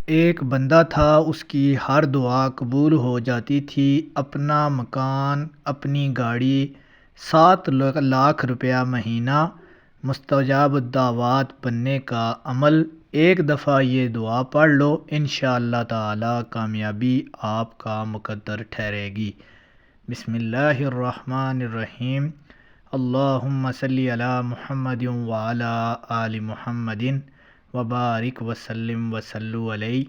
ایک بندہ تھا، اس کی ہر دعا قبول ہو جاتی تھی۔ اپنا مکان، اپنی گاڑی، 7 لاکھ روپیہ مہینہ، مستجاب الدعوات بننے کا عمل۔ ایک دفعہ یہ دعا پڑھ لو، انشاءاللہ تعالی کامیابی آپ کا مقدر ٹھہرے گی۔ بسم اللہ الرحمن الرحیم۔ اللہم صلی علی محمد وعلی آل محمد وبارک وسلم وصلو علیہ۔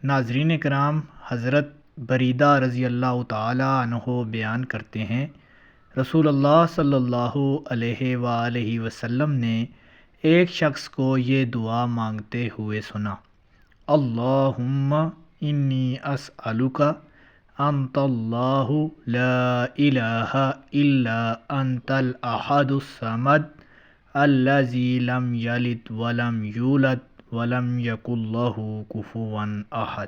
ناظرین کرام، حضرت بریدہ رضی اللہ تعالی عنہ بیان کرتے ہیں، رسول اللہ صلی اللہ علیہ وآلہ وسلم نے ایک شخص کو یہ دعا مانگتے ہوئے سنا: اللہم انی اسألک انت اللہ لا الہ الا انت الاحد الصمد الذی لم یلد ولم یولد ولم یکن لہ کفوا احد۔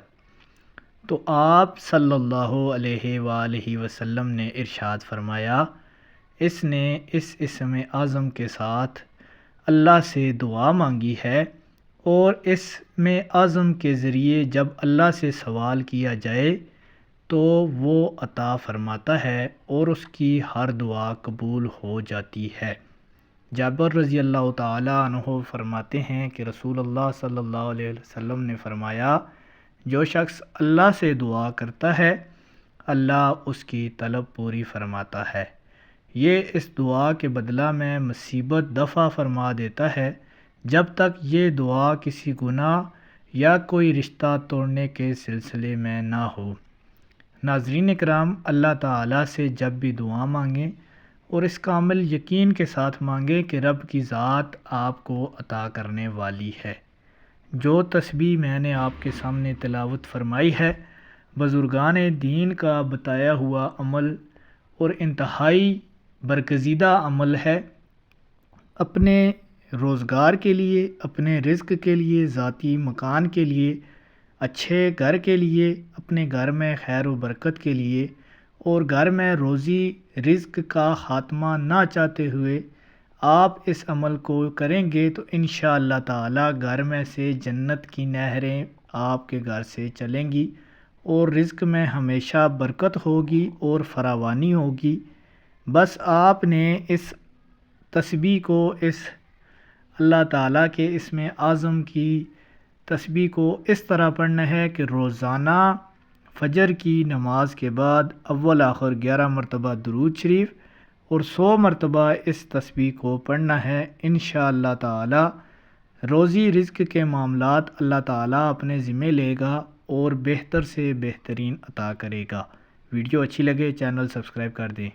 تو آپ صلی اللہ علیہ وآلہ وسلم نے ارشاد فرمایا، اس نے اس اسم اعظم کے ساتھ اللہ سے دعا مانگی ہے، اور اسم اعظم کے ذریعے جب اللہ سے سوال کیا جائے تو وہ عطا فرماتا ہے اور اس کی ہر دعا قبول ہو جاتی ہے۔ جابر رضی اللہ تعالی عنہ فرماتے ہیں کہ رسول اللہ صلی اللہ علیہ وسلم نے فرمایا، جو شخص اللہ سے دعا کرتا ہے اللہ اس کی طلب پوری فرماتا ہے۔ یہ اس دعا کے بدلہ میں مصیبت دفع فرما دیتا ہے جب تک یہ دعا کسی گناہ یا کوئی رشتہ توڑنے کے سلسلے میں نہ ہو۔ ناظرین کرام، اللہ تعالیٰ سے جب بھی دعا مانگیں اور اس کامل یقین کے ساتھ مانگیں کہ رب کی ذات آپ کو عطا کرنے والی ہے۔ جو تسبیح میں نے آپ کے سامنے تلاوت فرمائی ہے، بزرگان دین کا بتایا ہوا عمل اور انتہائی برگزیدہ عمل ہے۔ اپنے روزگار کے لیے، اپنے رزق کے لیے، ذاتی مکان کے لیے، اچھے گھر کے لیے، اپنے گھر میں خیر و برکت کے لیے، اور گھر میں روزی رزق کا خاتمہ نہ چاہتے ہوئے آپ اس عمل کو کریں گے تو انشاءاللہ تعالی گھر میں سے جنت کی نہریں آپ کے گھر سے چلیں گی، اور رزق میں ہمیشہ برکت ہوگی اور فراوانی ہوگی۔ بس آپ نے اس تسبیح کو، اس اللہ تعالیٰ کے اسم اعظم کی تسبیح کو اس طرح پڑھنا ہے کہ روزانہ فجر کی نماز کے بعد اول آخر 11 مرتبہ درود شریف اور 100 مرتبہ اس تسبیح کو پڑھنا ہے۔ انشاءاللہ تعالی روزی رزق کے معاملات اللہ تعالیٰ اپنے ذمہ لے گا اور بہتر سے بہترین عطا کرے گا۔ ویڈیو اچھی لگے چینل سبسکرائب کر دیں۔